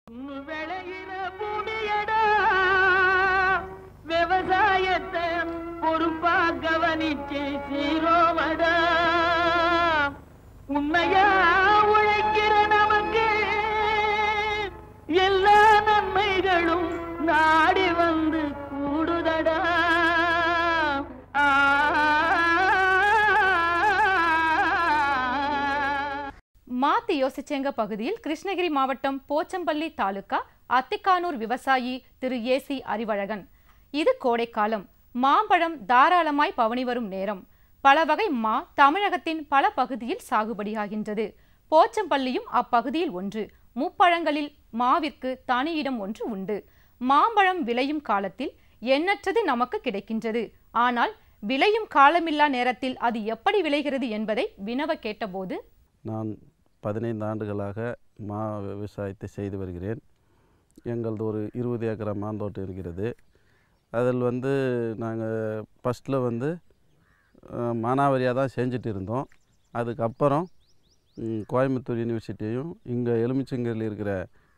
விளையிற பூமியடா விவசாயத்தை பொறுப்பா கவனிச்சு சீரோமடா உண்மையா உழைக்கிற நமக்கு எல்லா நன்மைகளும் நாடி வந்து கூடுதடா. மாத்தி யோசிச்சேங்க பகுதியில் கிருஷ்ணகிரி மாவட்டம் போச்சம்பள்ளி தாலுகா அத்திக்கானூர் விவசாயி திரு ஏசி அறிவழகன். இது கோடைக்காலம். மாம்பழம் தாராளமாய் பவனி வரும் நேரம். பல வகை மா தமிழகத்தின் பல பகுதியில் சாகுபடியாகின்றது. போச்சம்பள்ளியும் அப்பகுதியில் ஒன்று. முப்பழங்களில் மாவிற்கு தனி இடம் ஒன்று உண்டு. மாம்பழம் விளையும் காலத்தில் எண்ணற்றது நமக்கு கிடைக்கின்றது. ஆனால் விளையும் காலமில்லா நேரத்தில் அது எப்படி விளைகிறது என்பதை வினவ கேட்டபோது, நான் 15 ஆண்டுகளாக மா விவசாயத்தை செய்து வருகிறேன். எங்களது ஒரு 20 ஏக்கரா மாந்தோட்டம் இருக்கிறது. அதில் நாங்கள் ஃபஸ்ட்டில் மானாவாரியாக தான் செஞ்சுட்டு இருந்தோம். அதுக்கப்புறம் கோயம்புத்தூர் யூனிவர்சிட்டியையும் இங்கே எலுமிச்சங்கரில் இருக்கிற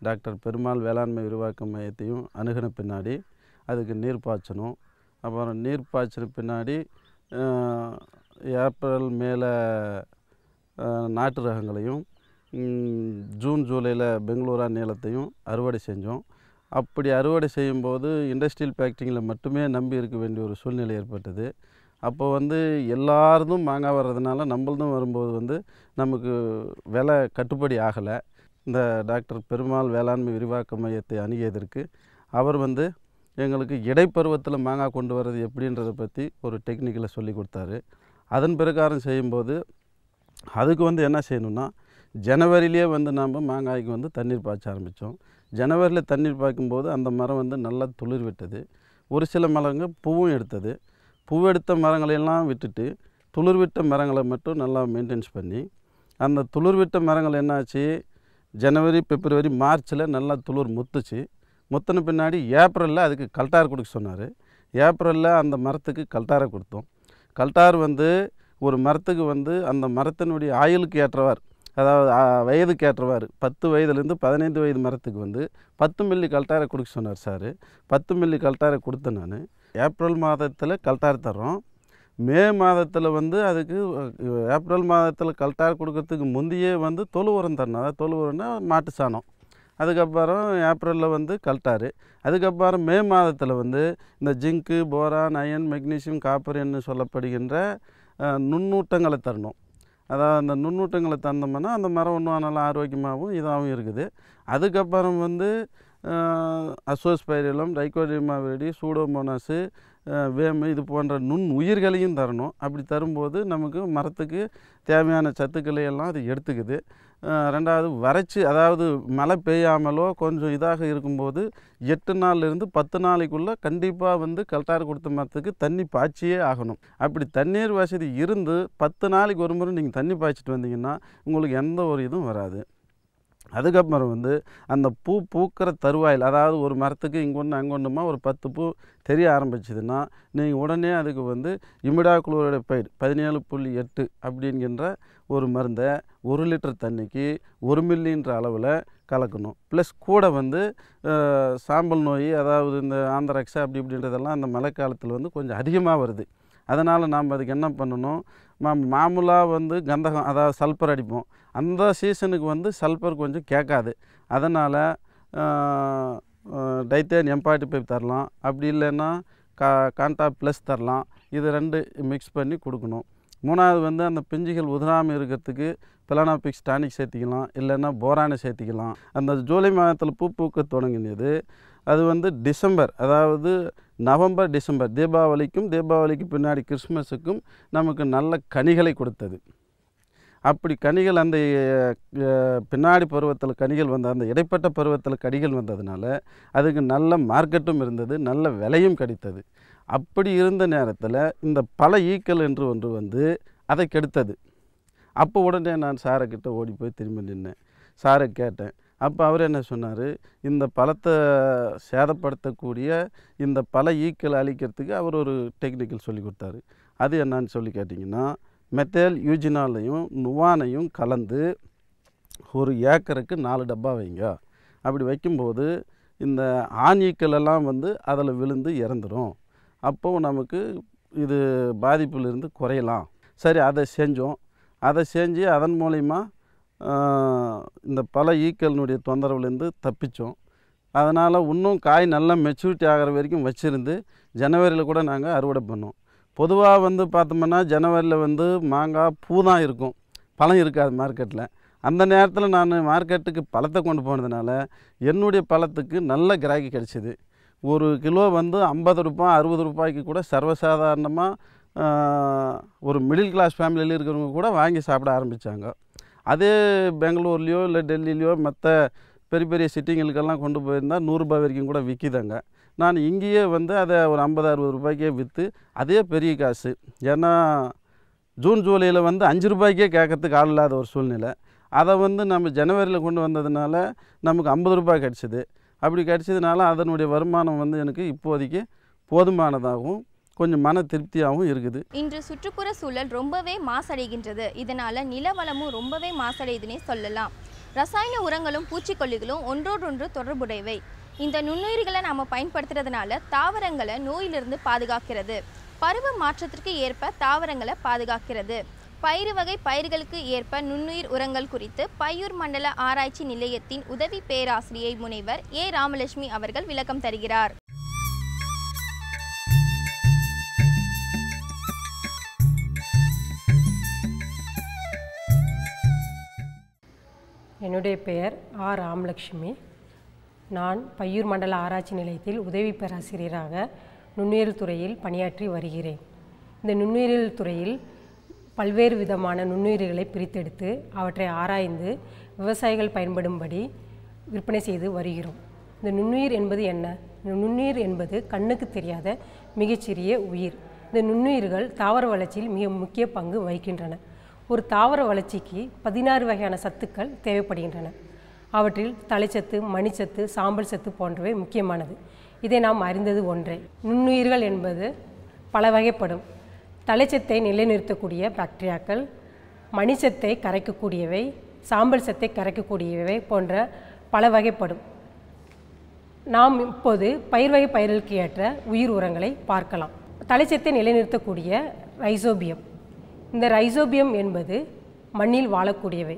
டாக்டர் பெருமாள் வேளாண்மை விரிவாக்க மையத்தையும் அணுகின பின்னாடி அதுக்கு நீர் பாய்ச்சணும். அப்புறம் நீர் பாய்ச்சின பின்னாடி ஏப்ரல் மேலே நாட்டு ரகங்களையும் ஜூன் ஜூலையில் பெங்களூரா நீளத்தையும் அறுவடை செஞ்சோம். அப்படி அறுவடை செய்யும்போது இண்டஸ்ட்ரியல் பேக்டிங்கில் மட்டுமே நம்பி இருக்க வேண்டிய ஒரு சூழ்நிலை ஏற்பட்டது. அப்போ எல்லாருதும் மாங்காய் வர்றதுனால நம்மளதும் வரும்போது நமக்கு விலை கட்டுப்படி ஆகலை. இந்த டாக்டர் பெருமாள் வேளாண்மை விரிவாக்க மையத்தை அணுகியதற்கு அவர் எங்களுக்கு இடைப்பருவத்தில் மாங்காய் கொண்டு வர்றது எப்படின்றத பற்றி ஒரு டெக்னிக்கலை சொல்லி கொடுத்தாரு. அதன் பிரகாரம் செய்யும்போது அதுக்கு என்ன செய்யணும்னா, ஜனவரியிலே நாம் மாங்காய்க்கு தண்ணீர் பாய்ச்ச ஆரம்பித்தோம். ஜனவரியில் தண்ணீர் பாய்க்கும்போது அந்த மரம் நல்லா துளிர் விட்டது. ஒரு சில மரங்கள் பூவும் எடுத்தது. பூவெடுத்த மரங்களையெல்லாம் விட்டுட்டு துளிர் விட்ட மரங்களை மட்டும் நல்லா மெயின்டைன்ஸ் பண்ணி, அந்த துளிர் விட்ட மரங்கள் என்னாச்சு, ஜனவரி பிப்ரவரி மார்ச்சில் நல்லா துளிர் முத்துச்சு. முத்தின பின்னாடி ஏப்ரலில் அதுக்கு கல்டார் கொடுக்க சொன்னார். ஏப்ரலில் அந்த மரத்துக்கு கல்டாரை கொடுத்தோம். கல்டார் ஒரு மரத்துக்கு அந்த மரத்தினுடைய ஆயுளுக்கு ஏற்றவார், அதாவது வயதுக்கு ஏற்றவார் 10 வயதுலேருந்து 15 வயது மரத்துக்கு 10 மில்லி கல்டாரை கொடுக்க சொன்னார் சார். 10 மில்லி கல்டாரை கொடுத்தேன் நான். ஏப்ரல் மாதத்தில் கல்டார் தரோம். மே மாதத்தில் அதுக்கு ஏப்ரல் மாதத்தில் கல்டார் கொடுக்கறதுக்கு முந்தையே தொழு உரம் தரணும். அதாவது தொழு உரம்னா மாட்டு சாணம். அதுக்கப்புறம் ஏப்ரலில் கல்டார். அதுக்கப்புறம் மே மாதத்தில் இந்த ஜிங்கு, போரான், அயன், மெக்னீசியம், காப்பர் என்று சொல்லப்படுகின்ற நுண்ணூட்டங்களை தரணும். அதாவது அந்த நுண்ணூட்டங்களை தந்தோம்னா அந்த மரம் ஒன்றும் நல்லா ஆரோக்கியமாகவும் இதாகவும் இருக்குது. அதுக்கப்புறம் அசோஸ்பைரிலம், டைகோடிர்மா விரிடி, சூடோமோனாஸு, வேம்பு இது போன்ற நுண் உயிர்களையும் தரணும். அப்படி தரும்போது நமக்கு மரத்துக்கு தேவையான சத்துக்களை எல்லாம் அது எடுத்துக்குது. ரெண்டாவது வறட்சி, அதாவது மழை பெய்யாமலோ கொஞ்சம் இதாக இருக்கும்போது 8 நாள்லேருந்து 10 நாளைக்குள்ளே கண்டிப்பாக கல்டார் கொடுத்த மரத்துக்கு தண்ணி பாய்ச்சியே ஆகணும். அப்படி தண்ணீர் வசதி இருந்து 10 நாளைக்கு ஒரு முறை நீங்கள் தண்ணி பாய்ச்சிட்டு வந்தீங்கன்னா உங்களுக்கு எந்த ஒரு இதுவும் வராது. அதுக்கப்புறம் அந்த பூ பூக்கிற தருவாயில், அதாவது ஒரு மரத்துக்கு இங்கே ஒன்று அங்கே ஒன்றுமா ஒரு 10 பூ தெரிய ஆரம்பிச்சதுன்னா நீங்கள் உடனே அதுக்கு இமிடாக்ளோரைடு 17.8 அப்படிங்கிற ஒரு மருந்தை 1 லிட்டர் தண்ணிக்கு 1 மில்லின்ற அளவில் கலக்கணும். ப்ளஸ் கூட சாம்பல் நோய், அதாவது இந்த ஆந்திராக்ஸா அப்படி இப்படின்றதெல்லாம் அந்த மழை காலத்தில் கொஞ்சம் அதிகமாக வருது. அதனால் நாம் அதுக்கு என்ன பண்ணணும், மாமூலாக கந்தகம், அதாவது சல்பர் அடிப்போம். அந்த சீசனுக்கு சல்பர் கொஞ்சம் கேட்காது. அதனால் டைத்தேன் M45 தரலாம். அப்படி இல்லைன்னா கான்டா ப்ளஸ் தரலாம். இது 2 மிக்ஸ் பண்ணி கொடுக்கணும். மூணாவது அந்த பிஞ்சுகள் உதிராமல் இருக்கிறதுக்கு பிளானாபிக்ஸ் டானிக் சேர்த்திக்கலாம், இல்லைன்னா போரானை சேர்த்திக்கலாம். அந்த ஜூலை மாதத்தில் பூ பூக்க தொடங்கினது அது டிசம்பர், அதாவது நவம்பர் டிசம்பர், தீபாவளிக்கு பின்னாடி கிறிஸ்மஸுக்கும் நமக்கு நல்ல கனிகளை கொடுத்தது. அப்படி கனிகள் அந்த பின்னாடி பருவத்தில் கனிகள் அந்த இடைப்பட்ட பருவத்தில் கனிகள் வந்ததுனால அதுக்கு நல்ல மார்க்கெட்டும் இருந்தது, நல்ல விலையும் கிடைத்தது. அப்படி இருந்த நேரத்தில் இந்த பல ஈக்கள் என்று ஒன்று அதை கெடுத்தது. அப்போ உடனே நான் சாரைக்கிட்ட ஓடி போய் திரும்பி நின்னேன். சாரை கேட்டேன். அப்போ அவர் என்ன சொன்னார், இந்த பழத்தை சேதப்படுத்தக்கூடிய இந்த பல ஈக்களை அழிக்கிறதுக்கு அவர் ஒரு டெக்னிக்கல் சொல்லி கொடுத்தாரு. அது என்னான்னு சொல்லி கேட்டிங்கன்னா, மெத்தேல் யூஜினாலையும் நுவானையும் கலந்து ஒரு ஏக்கருக்கு 4 டப்பா வைங்க. அப்படி வைக்கும்போது இந்த ஆணீக்கள் எல்லாம் வந்து அதில் விழுந்து இறந்துடும். அப்போது நமக்கு இது பாதிப்பிலிருந்து குறையலாம். சரி, அதை செஞ்சோம். அதை செஞ்சு அதன் மூலிமா இந்த பல ஈக்களினுடைய தொந்தரவுலேருந்து தப்பித்தோம். அதனால் இன்னும் காய் நல்லா மெச்சூரிட்டி ஆகிற வரைக்கும் வச்சுருந்து ஜனவரியில் கூட நாங்கள் அறுவடை பண்ணோம். பொதுவாக வந்து பார்த்தோம்னா ஜனவரியில் வந்து மாங்காய் பூ தான் இருக்கும், பழம் இருக்காது மார்க்கெட்டில். அந்த நேரத்தில் நான் மார்க்கெட்டுக்கு பழத்தை கொண்டு போனதுனால என்னுடைய பழத்துக்கு நல்ல கிராக்கி கிடச்சிது. ஒரு கிலோ வந்து 50 ரூபாய் 60 ரூபாய்க்கு கூட சர்வசாதாரணமாக ஒரு மிடில் கிளாஸ் ஃபேமிலியில் இருக்கிறவங்க கூட வாங்கி சாப்பிட ஆரம்பித்தாங்க. அதே பெங்களூர்லேயோ இல்லை டெல்லியிலையோ மற்ற பெரிய பெரிய சிட்டிங்களுக்கெல்லாம் கொண்டு போயிருந்தால் 100 ரூபாய் வரைக்கும் கூட விற்கிதாங்க. நான் இங்கேயே வந்து அதை ஒரு 50-60 ரூபாய்க்கே விற்று அதே பெரிய காசு. ஏன்னா ஜூன் ஜூலையில் வந்து 5 ரூபாய்க்கே கேட்கறதுக்கு ஆள் இல்லாத ஒரு சூழ்நிலை. அதை வந்து நம்ம ஜனவரியில் கொண்டு வந்ததுனால நமக்கு 50 ரூபாய் கிடச்சிது. அப்படி கிடச்சதுனால அதனுடைய வருமானம் வந்து எனக்கு இப்போதைக்கு போதுமானதாகவும் கொஞ்சம் மன திருப்தியாகவும் இருக்குது. இன்று சுற்றுப்புற சூழல் ரொம்பவே மாசடைகின்றது. இதனால் நிலவளமும் ரொம்பவே மாசடையுதுன்னே சொல்லலாம். ரசாயன உரங்களும் பூச்சிக்கொல்லிகளும் ஒன்றோடொன்று தொடர்புடையவை. இந்த நுண்ணுயிர்களை நாம் பயன்படுத்துறதுனால தாவரங்களை நோயிலிருந்து பாதுகாக்கிறது. பருவ மாற்றத்திற்கு ஏற்ப தாவரங்களை பாதுகாக்கிறது. பயிறு வகை பயிர்களுக்கு ஏற்ப நுண்ணுயிர் உரங்கள் குறித்து பையூர் மண்டல ஆராய்ச்சி நிலையத்தின் உதவி பேராசிரியை முனைவர் ஏ ராமலட்சுமி அவர்கள் விளக்கம் தருகிறார். என்னுடைய பெயர் ஆர் ராமலட்சுமி. நான் பையூர் மண்டல ஆராய்ச்சி நிலையத்தில் உதவி பேராசிரியராக நுண்ணுயிரியல் துறையில் பணியாற்றி வருகிறேன். இந்த நுண்ணுயிரியல் துறையில் பல்வேறு விதமான நுண்ணுயிரிகளை பிரித்தெடுத்து அவற்றை ஆராய்ந்து விவசாயிகள் பயன்படும்படி விற்பனை செய்து வருகிறோம். இந்த நுண்ணுயிர் என்பது என்ன? இந்த நுண்ணுயிர் என்பது கண்ணுக்கு தெரியாத மிகச்சிறிய உயிர். இந்த நுண்ணுயிர்கள் தாவர வளர்ச்சியில் மிக முக்கிய பங்கு வகிக்கின்றன. ஒரு தாவர வளர்ச்சிக்கு 16 வகையான சத்துக்கள் தேவைப்படுகின்றன. அவற்றில் தழைச்சத்து, மணிச்சத்து, சாம்பல் சத்து போன்றவை முக்கியமானது. இதை நாம் அறிந்தது ஒன்றே. நுண்ணுயிர்கள் என்பது பல வகைப்படும். தழைச்சத்தை நிலைநிறுத்தக்கூடிய பாக்டீரியாக்கள், மணிச்சத்தை கரைக்கக்கூடியவை, சாம்பல் சத்தை கரைக்கக்கூடியவை போன்ற பல வகைப்படும். நாம் இப்போது பயிர் வகை பயிர்களுக்கு ஏற்ற உயிர் உரங்களை பார்க்கலாம். தழைச்சத்தை நிலைநிறுத்தக்கூடிய ரைசோபியம். இந்த ரைசோபியம் என்பது மண்ணில் வாழக்கூடியவை.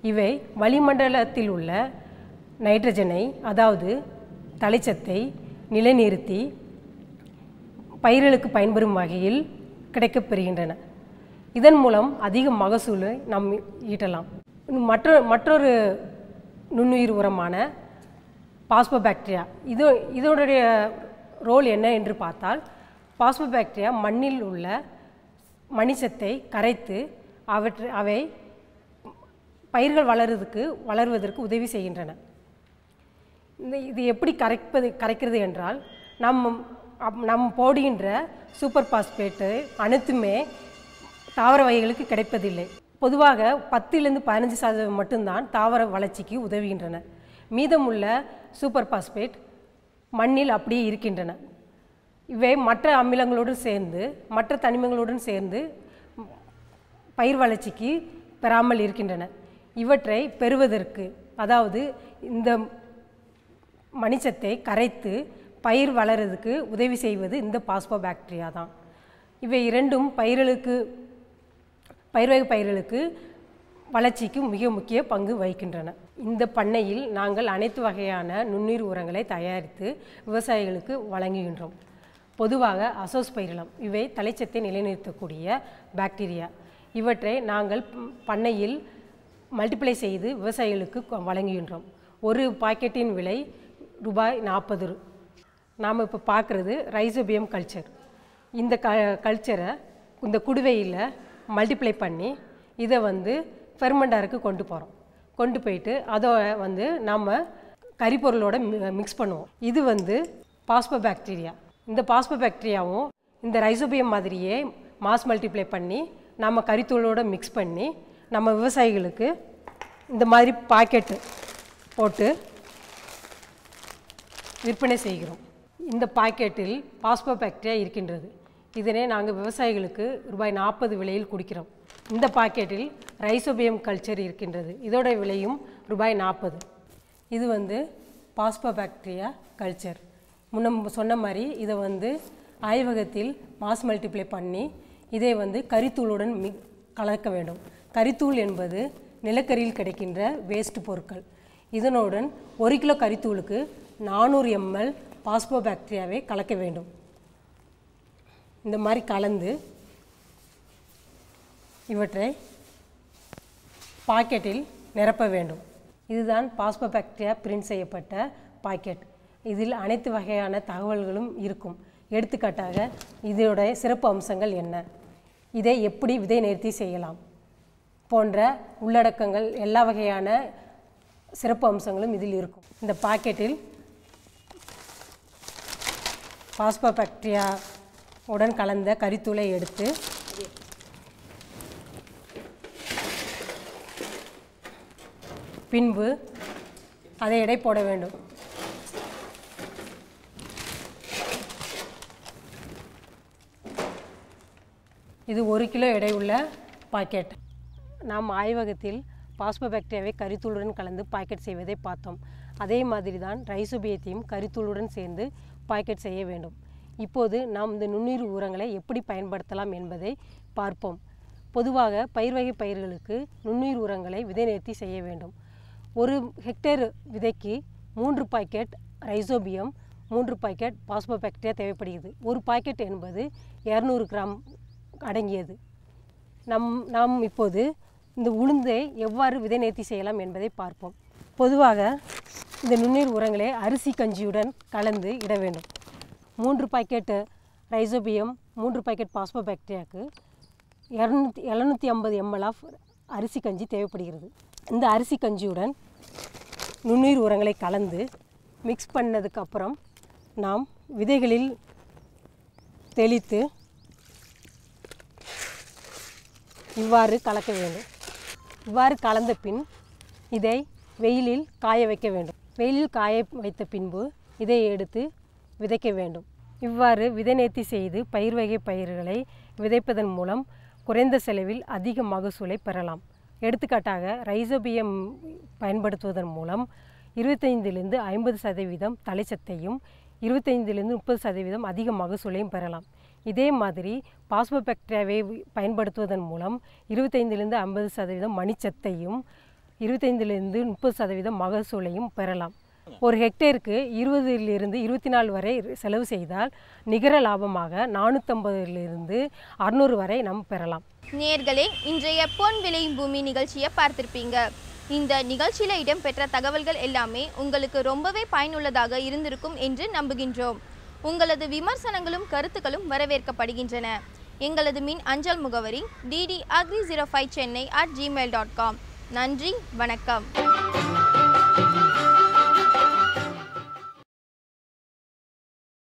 இவை வளிமண்டலத்தில் உள்ள நைட்ரஜனை, அதாவது தழைச்சத்தை நிலைநிறுத்தி பயிர்களுக்கு பயன்பெறும் வகையில் கிடைக்கப்பெறுகின்றன. இதன் மூலம் அதிக மகசூலை நாம் ஈட்டலாம். மற்றொரு நுண்ணுயிர் உரமான பாஸ்போபாக்டீரியா, இதனுடைய ரோல் என்ன என்று பார்த்தால், பாஸ்போபாக்டீரியா மண்ணில் உள்ள மணிச்சத்தை கரைத்து அவை பயிர்கள் வளர்வதற்கு உதவி செய்கின்றன. இது எப்படி கரைக்கிறது என்றால், நம் போடுகின்ற சூப்பர் பாஸ்பேட்டு அனைத்துமே தாவர வகைகளுக்கு கிடைப்பதில்லை. பொதுவாக 10-15% மட்டும்தான் தாவர வளர்ச்சிக்கு உதவுகின்றன. மீதமுள்ள சூப்பர் பாஸ்பேட் மண்ணில் அப்படியே இருக்கின்றன. இவை மற்ற அமிலங்களுடன் சேர்ந்து, மற்ற தனிமங்களுடன் சேர்ந்து பயிர் வளர்ச்சிக்கு பெறாமல் இருக்கின்றன. இவற்றை பெறுவதற்கு, அதாவது இந்த மணிச்சத்தை கரைத்து பயிர் வளர்றதுக்கு உதவி செய்வது இந்த பாஸ்போபாக்டீரியா தான். இவை இரண்டும் பயிர் வகை பயிர்களுக்கு வளர்ச்சிக்கு மிக முக்கிய பங்கு வகிக்கின்றன. இந்த பண்ணையில் நாங்கள் அனைத்து வகையான நுண்ணுயிர் உரங்களை தயாரித்து விவசாயிகளுக்கு வழங்குகின்றோம். பொதுவாக அசோஸ்பைரிலம், இவை தழைச்சத்தை நிலைநிறுத்தக்கூடிய பாக்டீரியா. இவற்றை நாங்கள் பண்ணையில் மல்டிப்ளை செய்து விவசாயிகளுக்கு வழங்குகின்றோம். ஒரு பாக்கெட்டின் விலை ரூபாய் 40. நாம் இப்போ பார்க்குறது ரைசோபியம் கல்ச்சர். இந்த கல்ச்சரை இந்த குடுவையில் மல்டிப்ளை பண்ணி இதை ஃபெர்மெண்டருக்கு கொண்டு போயிட்டு அதை நம்ம கரிப்பொருளோட மிக்ஸ் பண்ணுவோம். இது பாஸ்போபாக்டீரியா. இந்த பாஸ்போபாக்டீரியாவும் இந்த ரைசோபியம் மாதிரியே மாஸ் மல்டிப்ளை பண்ணி நம்ம கரித்தூளோட மிக்ஸ் பண்ணி நம்ம விவசாயிகளுக்கு இந்த மாதிரி பாக்கெட்டு போட்டு விற்பனை செய்கிறோம். இந்த பாக்கெட்டில் பாஸ்போபாக்டீரியா இருக்கின்றது. இதனை நாங்கள் விவசாயிகளுக்கு ரூபாய் 40 விலையில் கொடுக்கிறோம். இந்த பாக்கெட்டில் ரைசோபியம் கல்ச்சர் இருக்கின்றது. இதோட விலையும் ரூபாய் 40. இது பாஸ்போபாக்டீரியா கல்ச்சர். முன்ன சொன்ன மாதிரி இதை வந்து ஆய்வகத்தில் மாஸ் மல்டிப்ளை பண்ணி இதை வந்து கரித்தூளுடன் கலக்க வேண்டும். கரித்தூள் என்பது நிலக்கரியில் கிடைக்கின்ற வேஸ்ட் பொருட்கள். இதனுடன் 1 கிலோ கரித்தூளுக்கு 400 ml பாஸ்போபாக்டீரியாவை கலக்க வேண்டும். இந்த மாதிரி கலந்து இவற்றை பாக்கெட்டில் நிரப்ப வேண்டும். இதுதான் பாஸ்போபாக்டீரியா பிரிண்ட் செய்யப்பட்ட பாக்கெட். இதில் அனைத்து வகையான தகவல்களும் இருக்கும். எடுத்துக்காட்டாக இதோடைய சிறப்பு அம்சங்கள் என்ன, இதை எப்படி விதை நேர்த்தி செய்யலாம் போன்ற உள்ளடக்கங்கள், எல்லா வகையான சிறப்பு அம்சங்களும் இதில் இருக்கும். இந்த பாக்கெட்டில் பாஸ்போபாக்டீரியா உடன் கலந்த கரித்தூளை எடுத்து பின்பு அதை எடை போட வேண்டும். இது 1 கிலோ எடை உள்ள பாக்கெட். நாம் ஆய்வகத்தில் பாஸ்போபாக்டீரியாவை கரித்தூளுடன் கலந்து பாக்கெட் செய்வதை பார்த்தோம். அதே மாதிரி தான் ரைசோபியத்தையும் கரித்தூளுடன் சேர்ந்து பாக்கெட் செய்ய வேண்டும். இப்போது நாம் இந்த நுண்ணுயிர் உரங்களை எப்படி பயன்படுத்தலாம் என்பதை பார்ப்போம். பொதுவாக பயிர் வகை பயிர்களுக்கு நுண்ணுயிர் உரங்களை விதை நேர்த்தி செய்ய வேண்டும். 1 ஹெக்டேர் விதைக்கு 3 பாக்கெட் ரைசோபியம், 3 பாக்கெட் பாஸ்போபாக்டீரியா தேவைப்படுகிறது. ஒரு பாக்கெட் என்பது 200 கிராம் அடங்கியது. நாம் இப்போது இந்த உளுந்தை எவ்வாறு விதை நேர்த்தி செய்யலாம் என்பதை பார்ப்போம். பொதுவாக இந்த நுண்ணுயிர் உரங்களை அரிசி கஞ்சியுடன் கலந்து இட வேண்டும். 3 பாக்கெட் ரைசோபியம், 3 பாக்கெட் பாஸ்போபாக்டீரியாவுக்கு 750 ml ஆஃப் அரிசி கஞ்சி தேவைப்படுகிறது. இந்த அரிசி கஞ்சியுடன் நுண்ணுயிர் உரங்களை கலந்து மிக்ஸ் பண்ணதுக்கப்புறம் நாம் விதைகளில் தெளித்து இவ்வாறு கலக்க வேண்டும். இவ்வாறு கலந்த பின் இதை வெயிலில் காய வைக்க வேண்டும். வெயிலில் காய வைத்த பின்பு இதை எடுத்து விதைக்க வேண்டும். இவ்வாறு விதை நேர்த்தி செய்து பயிர் வகை பயிர்களை விதைப்பதன் மூலம் குறைந்த செலவில் அதிக மகசூலை பெறலாம். எடுத்துக்காட்டாக ரைசோபியம் பயன்படுத்துவதன் மூலம் 25லிருந்து 50% தலைச்சத்தையும் 25லிருந்து 30% அதிக மகசூலையும் பெறலாம். இதே மாதிரி பாஸ்போபாக்டீரியாவை பயன்படுத்துவதன் மூலம் 25லிருந்து 50% மணிச்சத்தையும் 25லிருந்து 30% மகசூலையும் பெறலாம். ஒரு ஹெக்டேருக்கு 20லிருந்து 24 வரை செலவு செய்தால் நிகர லாபமாக 450லிருந்து 600 வரை நாம் பெறலாம். நேயர்களே, இன்றைய பொன் விளையும் பூமி நிகழ்ச்சியை பார்த்திருப்பீங்க. இந்த நிகழ்ச்சியில் இடம்பெற்ற தகவல்கள் எல்லாமே உங்களுக்கு ரொம்பவே பயனுள்ளதாக இருந்திருக்கும் என்று நம்புகின்றோம். உங்களது விமர்சனங்களும் கருத்துக்களும் வரவேற்கப்படுகின்றன. எங்களது மின் அஞ்சல் முகவரி ddagri05chennai@gmail.com. நன்றி, வணக்கம்.